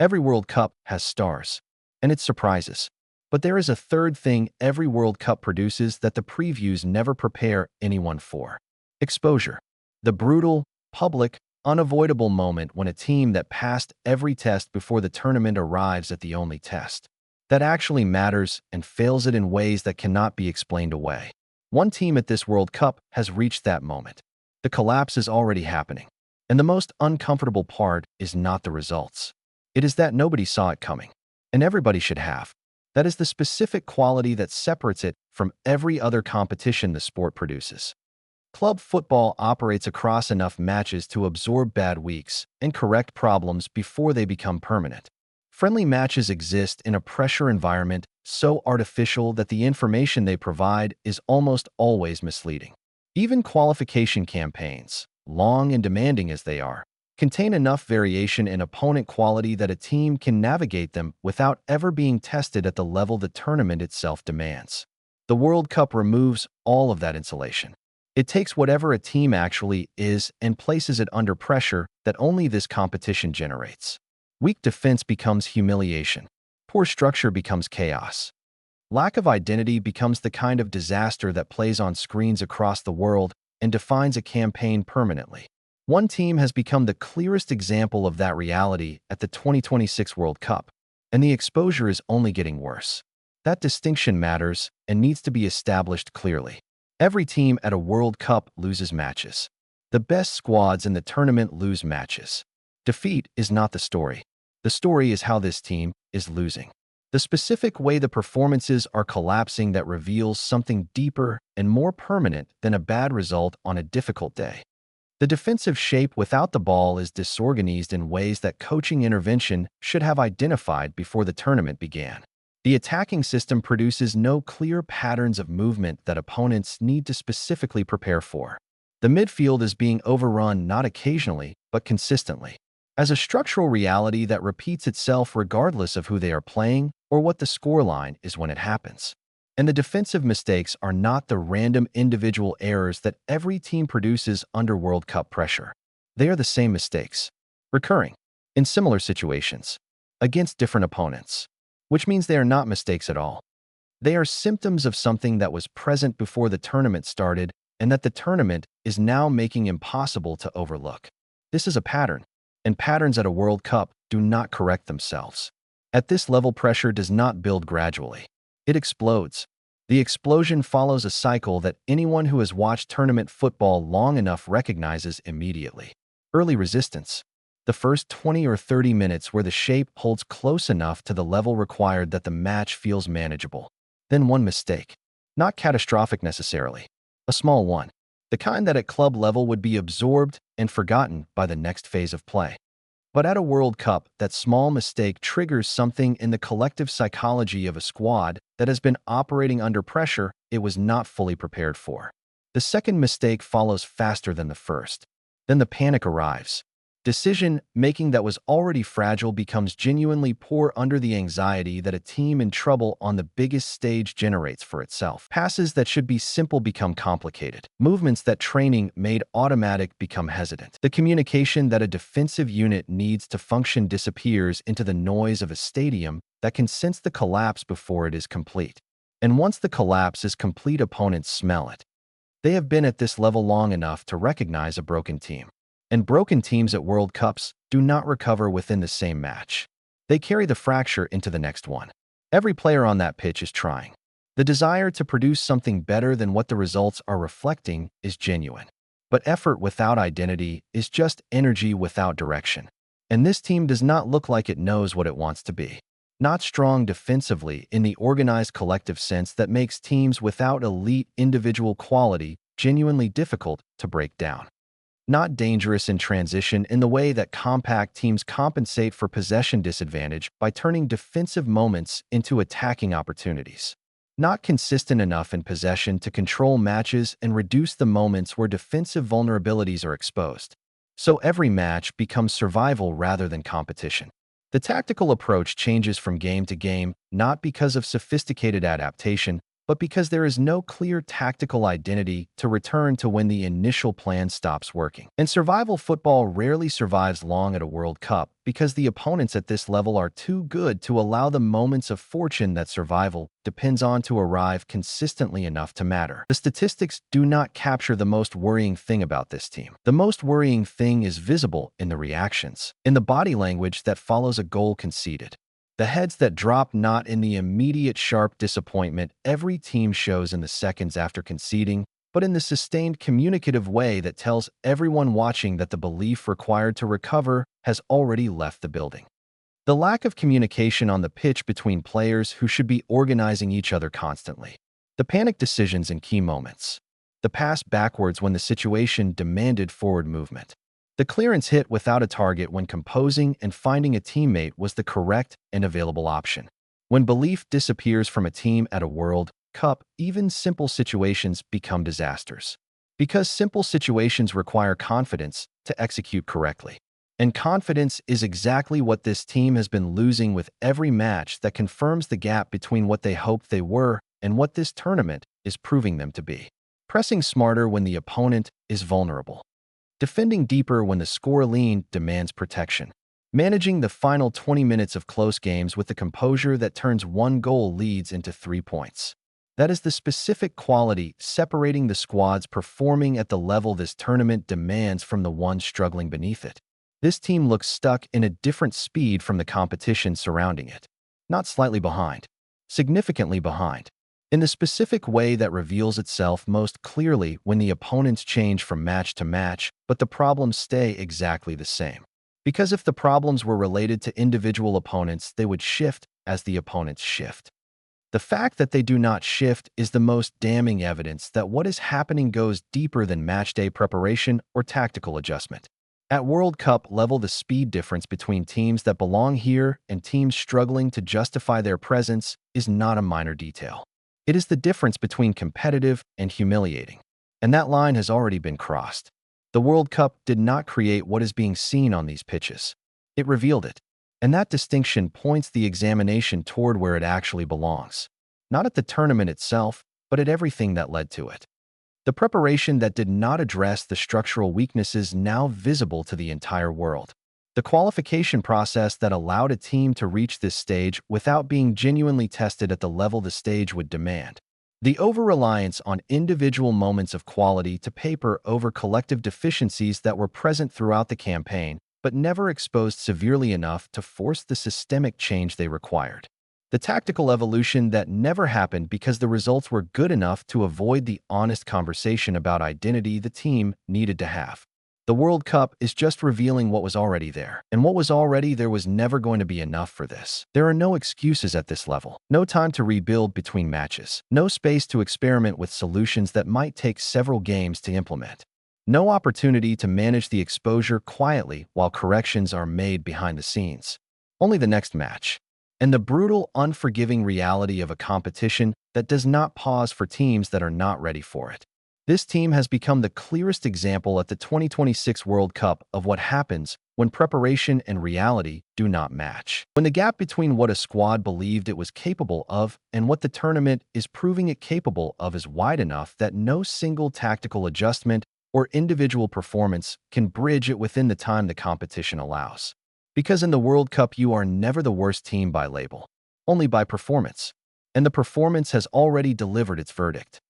Every World Cup has stars, and its surprises. But there is a third thing every World Cup produces that the previews never prepare anyone for. Exposure. The brutal, public, unavoidable moment when a team that passed every test before the tournament arrives at the only test that actually matters and fails it in ways that cannot be explained away. One team at this World Cup has reached that moment. The collapse is already happening. And the most uncomfortable part is not the results. It is that nobody saw it coming. And everybody should have. That is the specific quality that separates it from every other competition the sport produces. Club football operates across enough matches to absorb bad weeks and correct problems before they become permanent. Friendly matches exist in a pressure environment so artificial that the information they provide is almost always misleading. Even qualification campaigns, long and demanding as they are, contain enough variation in opponent quality that a team can navigate them without ever being tested at the level the tournament itself demands. The World Cup removes all of that insulation. It takes whatever a team actually is and places it under pressure that only this competition generates. Weak defense becomes humiliation. Poor structure becomes chaos. Lack of identity becomes the kind of disaster that plays on screens across the world and defines a campaign permanently. One team has become the clearest example of that reality at the 2026 World Cup, and the exposure is only getting worse. That distinction matters and needs to be established clearly. Every team at a World Cup loses matches. The best squads in the tournament lose matches. Defeat is not the story. The story is how this team is losing. The specific way the performances are collapsing that reveals something deeper and more permanent than a bad result on a difficult day. The defensive shape without the ball is disorganized in ways that coaching intervention should have identified before the tournament began. The attacking system produces no clear patterns of movement that opponents need to specifically prepare for. The midfield is being overrun not occasionally, but consistently, as a structural reality that repeats itself regardless of who they are playing or what the scoreline is when it happens. And the defensive mistakes are not the random individual errors that every team produces under World Cup pressure. They are the same mistakes, recurring, in similar situations, against different opponents, which means they are not mistakes at all. They are symptoms of something that was present before the tournament started and that the tournament is now making impossible to overlook. This is a pattern, and patterns at a World Cup do not correct themselves. At this level, pressure does not build gradually. It explodes. The explosion follows a cycle that anyone who has watched tournament football long enough recognizes immediately. Early resistance. The first 20 or 30 minutes where the shape holds close enough to the level required that the match feels manageable. Then one mistake. Not catastrophic necessarily. A small one. The kind that at club level would be absorbed and forgotten by the next phase of play. But at a World Cup, that small mistake triggers something in the collective psychology of a squad that has been operating under pressure it was not fully prepared for. The second mistake follows faster than the first. Then the panic arrives. Decision-making that was already fragile becomes genuinely poor under the anxiety that a team in trouble on the biggest stage generates for itself. Passes that should be simple become complicated. Movements that training made automatic become hesitant. The communication that a defensive unit needs to function disappears into the noise of a stadium that can sense the collapse before it is complete. And once the collapse is complete, opponents smell it. They have been at this level long enough to recognize a broken team. And broken teams at World Cups do not recover within the same match. They carry the fracture into the next one. Every player on that pitch is trying. The desire to produce something better than what the results are reflecting is genuine. But effort without identity is just energy without direction. And this team does not look like it knows what it wants to be. Not strong defensively in the organized collective sense that makes teams without elite individual quality genuinely difficult to break down. Not dangerous in transition in the way that compact teams compensate for possession disadvantage by turning defensive moments into attacking opportunities. Not consistent enough in possession to control matches and reduce the moments where defensive vulnerabilities are exposed. So every match becomes survival rather than competition. The tactical approach changes from game to game, not because of sophisticated adaptation, but because there is no clear tactical identity to return to when the initial plan stops working. And survival football rarely survives long at a World Cup because the opponents at this level are too good to allow the moments of fortune that survival depends on to arrive consistently enough to matter. The statistics do not capture the most worrying thing about this team. The most worrying thing is visible in the reactions, in the body language that follows a goal conceded. The heads that drop, not in the immediate sharp disappointment every team shows in the seconds after conceding, but in the sustained communicative way that tells everyone watching that the belief required to recover has already left the building. The lack of communication on the pitch between players who should be organizing each other constantly. The panic decisions in key moments. The pass backwards when the situation demanded forward movement. The clearance hit without a target when composing and finding a teammate was the correct and available option. When belief disappears from a team at a World Cup, even simple situations become disasters. Because simple situations require confidence to execute correctly. And confidence is exactly what this team has been losing with every match that confirms the gap between what they hoped they were and what this tournament is proving them to be. Pressing smarter when the opponent is vulnerable. Defending deeper when the scoreline demands protection. Managing the final 20 minutes of close games with the composure that turns one goal leads into 3 points. That is the specific quality separating the squads performing at the level this tournament demands from the ones struggling beneath it. This team looks stuck in a different speed from the competition surrounding it. Not slightly behind, significantly behind. In the specific way that reveals itself most clearly when the opponents change from match to match, but the problems stay exactly the same. Because if the problems were related to individual opponents, they would shift as the opponents shift. The fact that they do not shift is the most damning evidence that what is happening goes deeper than matchday preparation or tactical adjustment. At World Cup level, the speed difference between teams that belong here and teams struggling to justify their presence is not a minor detail. It is the difference between competitive and humiliating. And that line has already been crossed. The World Cup did not create what is being seen on these pitches. It revealed it. And that distinction points the examination toward where it actually belongs. Not at the tournament itself, but at everything that led to it. The preparation that did not address the structural weaknesses now visible to the entire world. The qualification process that allowed a team to reach this stage without being genuinely tested at the level the stage would demand. The over-reliance on individual moments of quality to paper over collective deficiencies that were present throughout the campaign, but never exposed severely enough to force the systemic change they required. The tactical evolution that never happened because the results were good enough to avoid the honest conversation about identity the team needed to have. The World Cup is just revealing what was already there. And what was already there was never going to be enough for this. There are no excuses at this level. No time to rebuild between matches. No space to experiment with solutions that might take several games to implement. No opportunity to manage the exposure quietly while corrections are made behind the scenes. Only the next match. And the brutal, unforgiving reality of a competition that does not pause for teams that are not ready for it. This team has become the clearest example at the 2026 World Cup of what happens when preparation and reality do not match. When the gap between what a squad believed it was capable of and what the tournament is proving it capable of is wide enough that no single tactical adjustment or individual performance can bridge it within the time the competition allows. Because in the World Cup, you are never the worst team by label, only by performance. And the performance has already delivered its verdict.